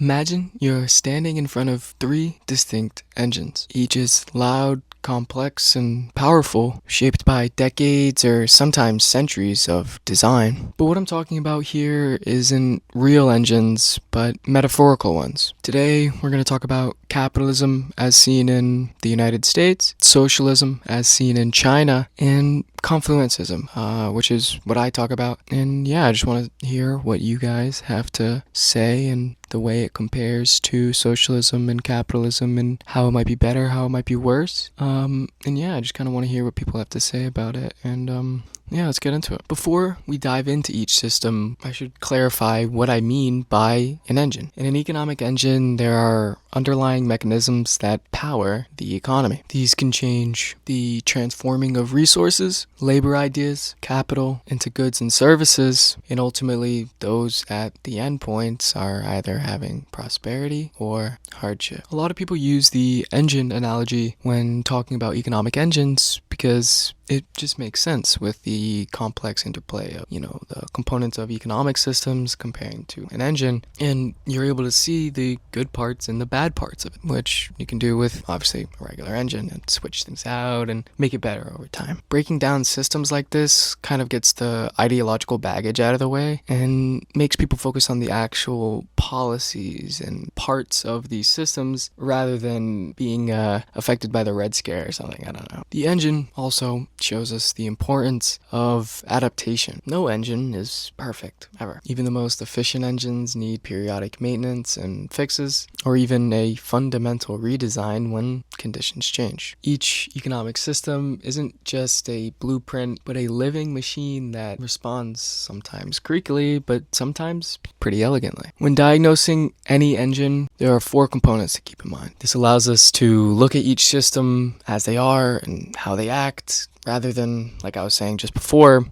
Imagine you're standing in front of three distinct engines. Each is loud, complex, and powerful, shaped by decades or sometimes centuries of design. But what I'm talking about here isn't real engines, but metaphorical ones. Today, we're going to talk about capitalism as seen in the United States, socialism as seen in China, and Confluencism, which is what I talk about. And yeah, I just want to hear what you guys have to say and the way it compares to socialism and capitalism and how it might be better, how it might be worse. And yeah, I just kind of want to hear what people have to say about it. And yeah, let's get into it. Before we dive into each system, I should clarify what I mean by an engine. In an economic engine, there are underlying mechanisms that power the economy. These can change the transforming of resources, labor ideas, capital into goods and services, and ultimately those at the endpoints are either having prosperity or hardship. A lot of people use the engine analogy when talking about economic engines because it just makes sense with the complex interplay of, the components of economic systems comparing to an engine, and you're able to see the good parts and the bad parts of it, which you can do with, obviously, a regular engine and switch things out and make it better over time. Breaking down systems like this kind of gets the ideological baggage out of the way and makes people focus on the actual policies and parts of these systems rather than being affected by the Red Scare or something, I don't know. The engine also shows us the importance of adaptation. No engine is perfect, ever. Even the most efficient engines need periodic maintenance and fixes, or even a fundamental redesign when conditions change. Each economic system isn't just a blueprint, but a living machine that responds sometimes creakily, but sometimes pretty elegantly. When diagnosing any engine, there are four components to keep in mind. This allows us to look at each system as they are and how they act, rather than, like I was saying just before,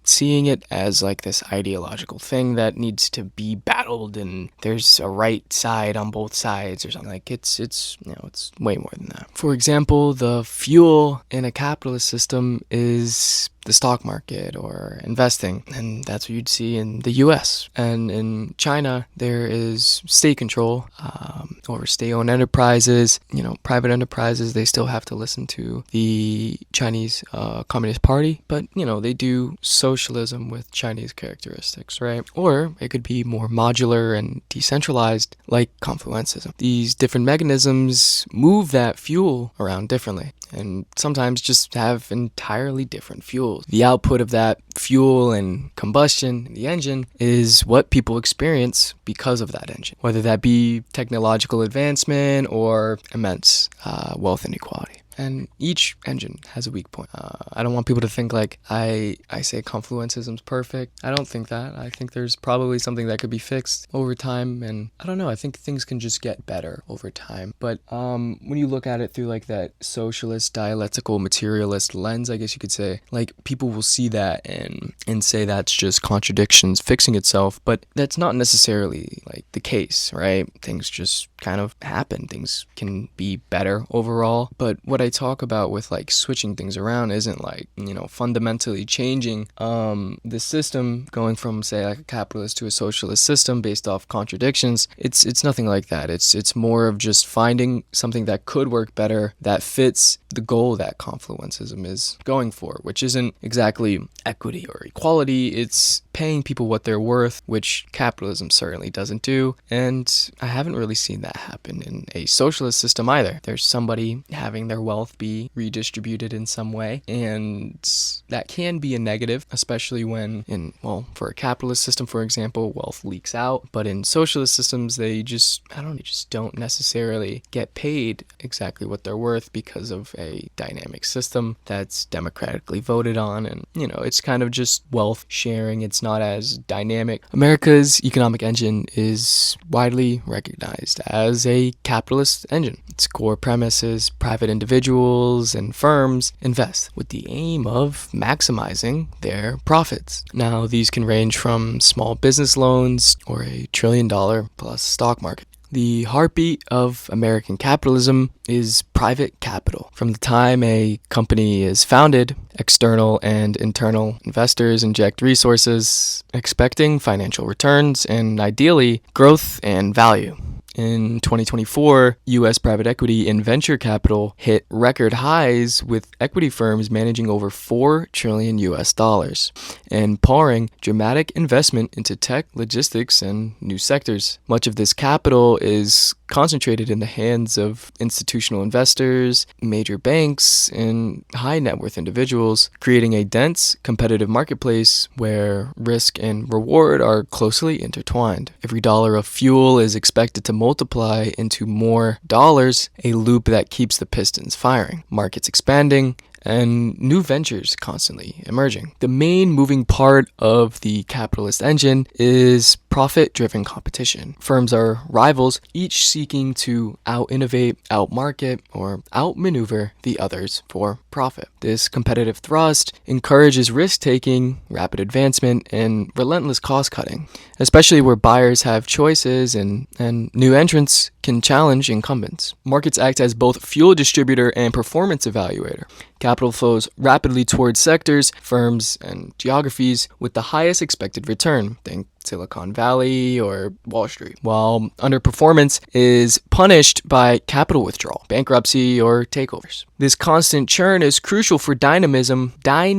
seeing it as like this ideological thing that needs to be battled and there's a right side on both sides or something. Like it's way more than that. For example, the fuel in a capitalist system is the stock market or investing, and that's what you'd see in the US. And in China, there is state control over state-owned enterprises. Private enterprises, they still have to listen to the Chinese Communist Party, but they do socialism with Chinese characteristics, right? Or it could be more modular and decentralized, like Confluencism. These different mechanisms move that fuel around differently, and sometimes just have entirely different fuels. The output of that fuel and combustion in the engine is what people experience because of that engine, whether that be technological advancement or immense wealth inequality. And each engine has a weak point. I don't want people to think like I say Confluencism's perfect. I don't think that. I think there's probably something that could be fixed over time, and I don't know. I think things can just get better over time. But when you look at it through like that socialist, dialectical, materialist lens, I guess you could say, like people will see that and say that's just contradictions fixing itself. But that's not necessarily like the case, right? Things just kind of happen. Things can be better overall. But what I talk about with like switching things around isn't like, fundamentally changing the system, going from say like a capitalist to a socialist system based off contradictions. It's nothing like that. It's more of just finding something that could work better that fits the goal that Confluencism is going for, which isn't exactly equity or equality. It's paying people what they're worth, which capitalism certainly doesn't do. And I haven't really seen that happen in a socialist system either. There's somebody having their wealth be redistributed in some way, and that can be a negative, especially when for a capitalist system, for example, wealth leaks out. But in socialist systems, they just don't necessarily get paid exactly what they're worth because of a dynamic system that's democratically voted on, and it's kind of just wealth sharing. It's not as dynamic. America's economic engine is widely recognized as a capitalist engine. Its core premise is private individuals and firms invest with the aim of maximizing their profits. Now, these can range from small business loans or a $1 trillion plus stock market. The heartbeat of American capitalism is private capital. From the time a company is founded, external and internal investors inject resources, expecting financial returns and ideally growth and value. In 2024, U.S. private equity and venture capital hit record highs with equity firms managing over $4 trillion US dollars and pouring dramatic investment into tech, logistics, and new sectors. Much of this capital is concentrated in the hands of institutional investors, major banks, and high net worth individuals, creating a dense, competitive marketplace where risk and reward are closely intertwined. Every dollar of fuel is expected to multiply into more dollars, a loop that keeps the pistons firing, markets expanding, and new ventures constantly emerging. The main moving part of the capitalist engine is profit-driven competition. Firms are rivals, each seeking to out-innovate, out-market, or out-maneuver the others for profit. This competitive thrust encourages risk-taking, rapid advancement, and relentless cost-cutting, especially where buyers have choices and new entrants can challenge incumbents. Markets act as both fuel distributor and performance evaluator. Capital flows rapidly towards sectors, firms, and geographies with the highest expected return. Think Silicon Valley or Wall Street, while underperformance is punished by capital withdrawal, bankruptcy, or takeovers. This constant churn is crucial for dynamism type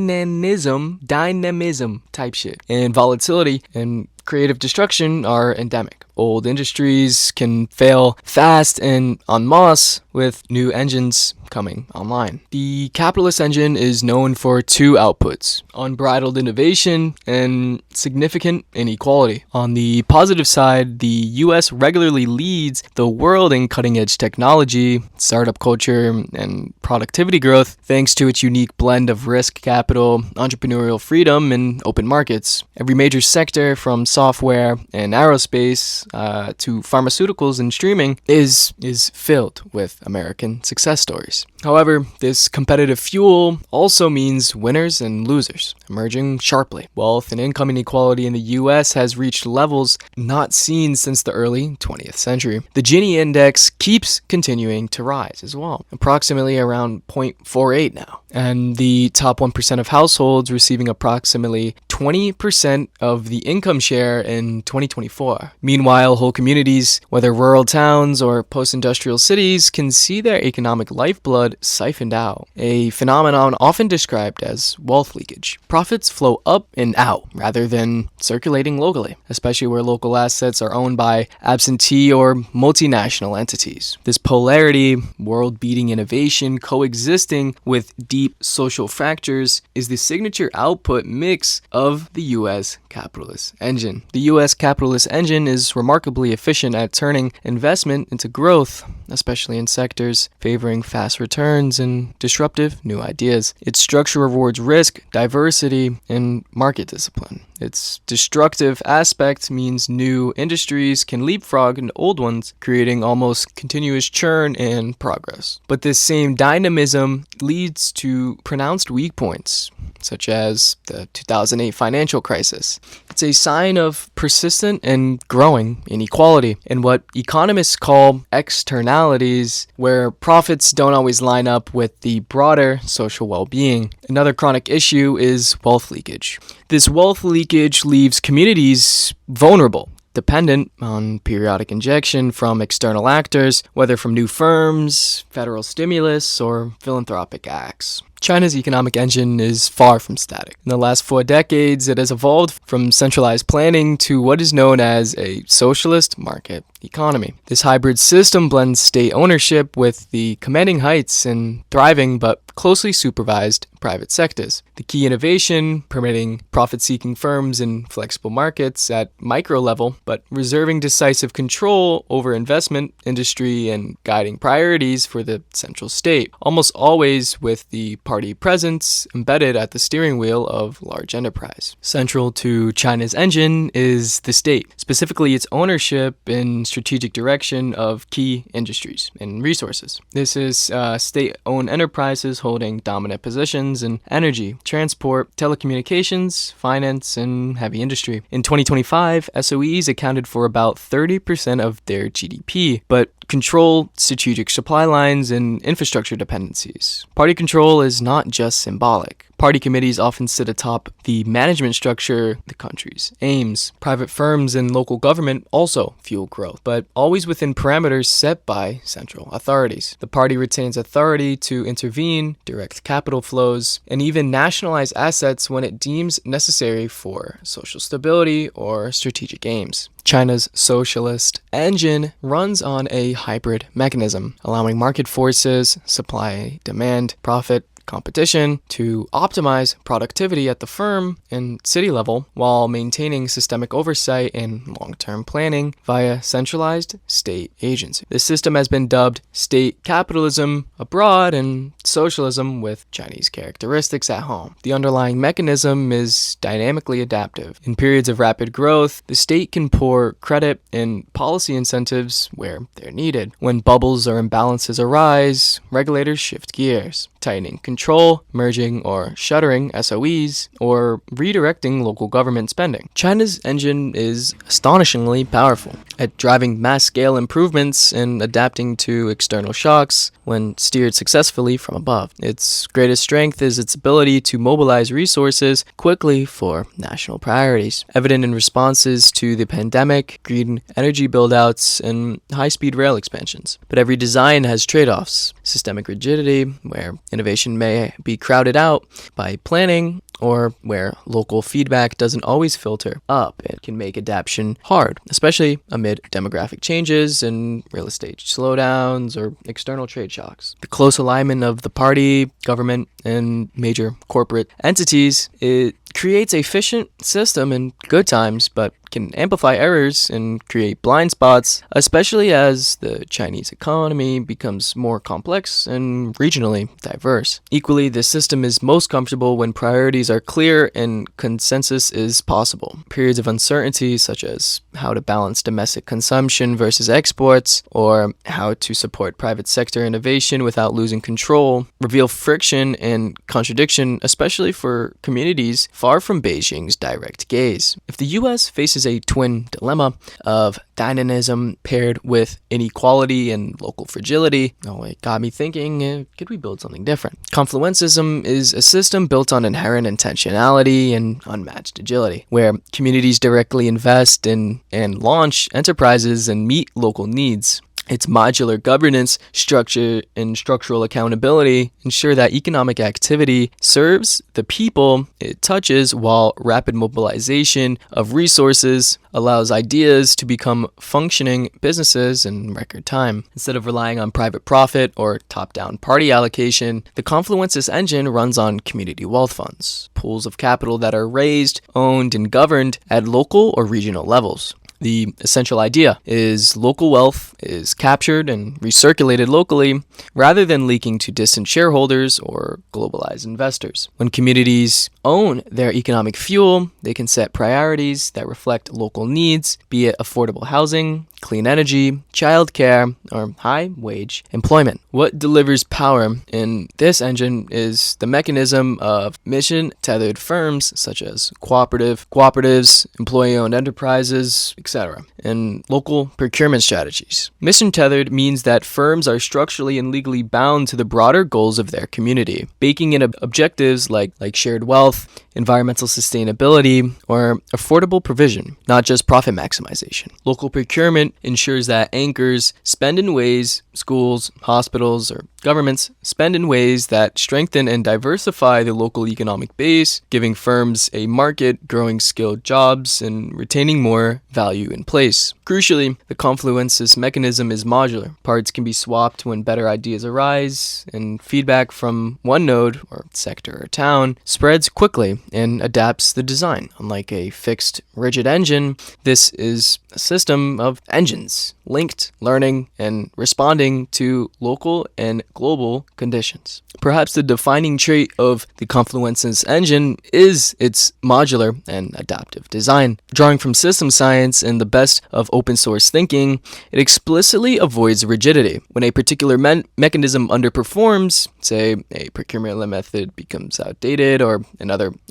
shit, and volatility and creative destruction are endemic. Old industries can fail fast and en masse with new engines coming online. The capitalist engine is known for two outputs: unbridled innovation and significant inequality. On the positive side, the US regularly leads the world in cutting-edge technology, startup culture, and productivity growth thanks to its unique blend of risk capital, entrepreneurial freedom, and open markets. Every major sector, from software and aerospace to pharmaceuticals and streaming, is filled with American success stories. However, this competitive fuel also means winners and losers emerging sharply. Wealth and income inequality in the US has reached levels not seen since the early 20th century. The Gini index keeps continuing to rise as well, approximately around 0.48 now, and the top 1% of households receiving approximately 20% of the income share in 2024. Meanwhile, whole communities, whether rural towns or post-industrial cities, can see their economic lifeblood siphoned out, a phenomenon often described as wealth leakage. Profits flow up and out rather than circulating locally, especially where local assets are owned by absentee or multinational entities. This polarity, world-beating innovation coexisting with deep social fractures, is the signature output mix of the U.S. capitalist engine. The U.S. capitalist engine is remarkably efficient at turning investment into growth, especially in sectors favoring fast returns and disruptive new ideas. Its structure rewards risk, diversity, and market discipline. Its destructive aspect means new industries can leapfrog into old ones, creating almost continuous churn and progress. But this same dynamism leads to pronounced weak points, such as the 2008 financial crisis. It's a sign of persistent and growing inequality and what economists call externalities, where profits don't always line up with the broader social well-being. Another chronic issue is wealth leakage. This wealth leakage leaves communities vulnerable, dependent on periodic injection from external actors, whether from new firms, federal stimulus, or philanthropic acts. China's economic engine is far from static. In the last 4 decades, it has evolved from centralized planning to what is known as a socialist market economy. This hybrid system blends state ownership with the commanding heights and thriving but closely supervised private sectors. The key innovation, permitting profit-seeking firms in flexible markets at micro level, but reserving decisive control over investment, industry, and guiding priorities for the central state, almost always with the party presence embedded at the steering wheel of large enterprise. Central to China's engine is the state, specifically its ownership and strategic direction of key industries and resources. This is state-owned enterprises holding dominant positions in energy, transport, telecommunications, finance, and heavy industry. In 2025, SOEs accounted for about 30% of their GDP, but control strategic supply lines and infrastructure dependencies. Party control is not just symbolic. Party committees often sit atop the management structure, the country's aims. Private firms and local government also fuel growth, but always within parameters set by central authorities. The party retains authority to intervene, direct capital flows, and even nationalize assets when it deems necessary for social stability or strategic aims. China's socialist engine runs on a hybrid mechanism, allowing market forces, supply, demand, profit, competition to optimize productivity at the firm and city level while maintaining systemic oversight and long-term planning via centralized state agency. This system has been dubbed state capitalism abroad and socialism with Chinese characteristics at home. The underlying mechanism is dynamically adaptive. In periods of rapid growth, the state can pour credit and policy incentives where they're needed. When bubbles or imbalances arise, regulators shift gears, tightening control, merging or shuttering SOEs, or redirecting local government spending. China's engine is astonishingly powerful at driving mass-scale improvements and adapting to external shocks when steered successfully from above. Its greatest strength is its ability to mobilize resources quickly for national priorities, evident in responses to the pandemic, green energy buildouts, and high-speed rail expansions. But every design has trade-offs: systemic rigidity, where innovation may be crowded out by planning, or where local feedback doesn't always filter up. It can make adaptation hard, especially amid demographic changes and real estate slowdowns or external trade shocks. The close alignment of the party, government, and major corporate entities, it creates a efficient system in good times, but can amplify errors and create blind spots, especially as the Chinese economy becomes more complex and regionally diverse. Equally, the system is most comfortable when priorities are clear and consensus is possible. Periods of uncertainty, such as how to balance domestic consumption versus exports, or how to support private sector innovation without losing control, reveal friction and contradiction, especially for communities far from Beijing's direct gaze. If the U.S. faces a twin dilemma of dynamism paired with inequality and local fragility, it got me thinking, could we build something different? Confluencism is a system built on inherent intentionality and unmatched agility, where communities directly invest in and launch enterprises and meet local needs. Its modular governance structure and structural accountability ensure that economic activity serves the people it touches, while rapid mobilization of resources allows ideas to become functioning businesses in record time. Instead of relying on private profit or top-down party allocation, the Confluencist engine runs on community wealth funds, pools of capital that are raised, owned, and governed at local or regional levels. The essential idea is local wealth is captured and recirculated locally rather than leaking to distant shareholders or globalized investors. When communities own their economic fuel, they can set priorities that reflect local needs, be it affordable housing, clean energy, childcare, or high-wage employment. What delivers power in this engine is the mechanism of mission-tethered firms such as cooperatives, employee-owned enterprises, etc., and local procurement strategies. Mission-tethered means that firms are structurally and legally bound to the broader goals of their community, baking in objectives like shared wealth, environmental sustainability, or affordable provision, not just profit maximization. Local procurement ensures that anchors spend in ways schools, hospitals, or governments spend in ways that strengthen and diversify the local economic base, giving firms a market, growing skilled jobs, and retaining more value in place. Crucially, the Confluencist mechanism is modular. Parts can be swapped when better ideas arise, and feedback from one node or sector or town spreads quickly and adapts the design. Unlike a fixed, rigid engine, this is a system of engines, linked, learning, and responding to local and global conditions. Perhaps the defining trait of the Confluencist engine is its modular and adaptive design. Drawing from system science and the best of open source thinking, it explicitly avoids rigidity. When a particular mechanism underperforms, say a procurement method becomes outdated, or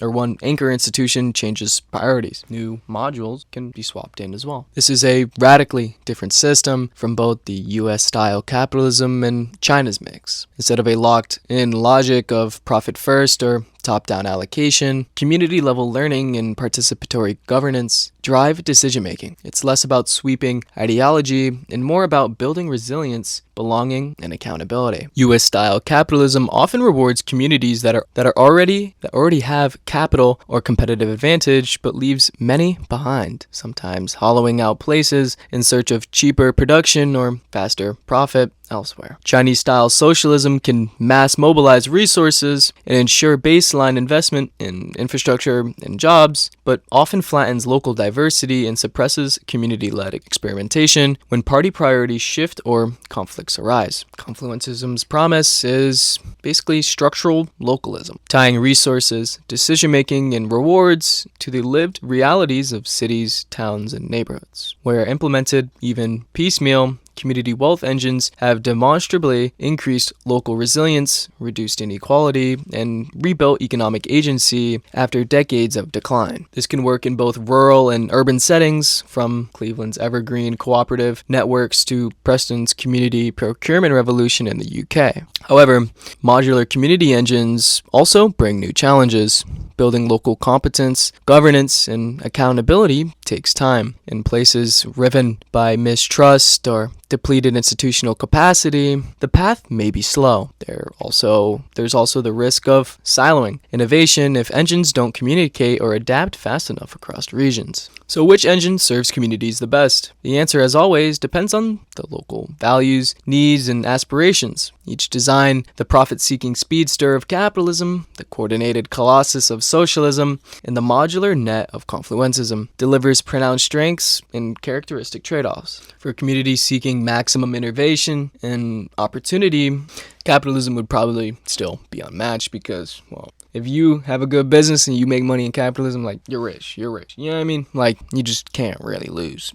one anchor institution changes priorities, new modules can be swapped in as well. This is a radically different system from both the US-style capitalism and China's mix. Instead of a locked-in logic of profit first or top-down allocation, community-level learning, and participatory governance drive decision-making. It's less about sweeping ideology and more about building resilience, belonging, and accountability. US-style capitalism often rewards communities that already have capital or competitive advantage, but leaves many behind, sometimes hollowing out places in search of cheaper production or faster profit elsewhere. Chinese-style socialism can mass mobilize resources and ensure baseline investment in infrastructure and jobs, but often flattens local diversity and suppresses community-led experimentation when party priorities shift or conflicts arise. Confluencism's promise is basically structural localism, tying resources, decision-making, and rewards to the lived realities of cities, towns, and neighborhoods. Where implemented, even piecemeal, community wealth engines have demonstrably increased local resilience, reduced inequality, and rebuilt economic agency after decades of decline. This can work in both rural and urban settings, from Cleveland's evergreen cooperative networks to Preston's community procurement revolution in the UK. However, modular community engines also bring new challenges. Building local competence, governance, and accountability takes time. In places riven by mistrust or depleted institutional capacity, the path may be slow. There's also the risk of siloing innovation if engines don't communicate or adapt fast enough across regions. So which engine serves communities the best? The answer, as always, depends on the local values, needs, and aspirations. Each design, the profit-seeking speedster of capitalism, the coordinated colossus of socialism, and the modular net of confluencism, delivers pronounced strengths and characteristic trade-offs. For communities seeking maximum innovation and opportunity, capitalism would probably still be unmatched because, well, if you have a good business and you make money in capitalism, like, you're rich. You know what I mean? Like, you just can't really lose.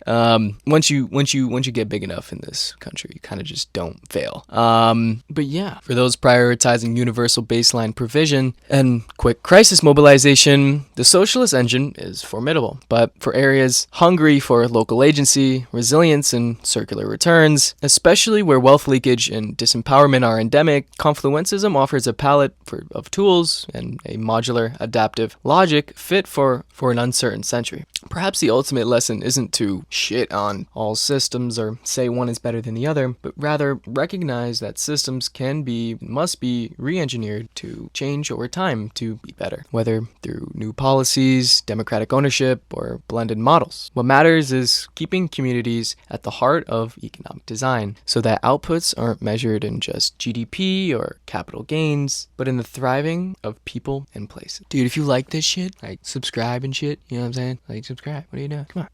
Once you get big enough in this country, you kind of just don't fail. But yeah, for those prioritizing universal baseline provision and quick crisis mobilization, the socialist engine is formidable. But for areas hungry for local agency, resilience, and circular returns, especially where wealth leakage and disempowerment are endemic, Confluencism offers a palette of tools and a modular adaptive logic fit for an uncertain century. Perhaps the ultimate lesson isn't to shit on all systems or say one is better than the other, but rather recognize that systems must be re-engineered to change over time to be better, whether through new policies, democratic ownership, or blended models. What matters is keeping communities at the heart of economic design so that outputs aren't measured in just GDP or capital gains, but in the thriving of people and places. Dude, if you like this shit, like, subscribe and shit, you know what I'm saying? Like, subscribe. What are you doing? Come on.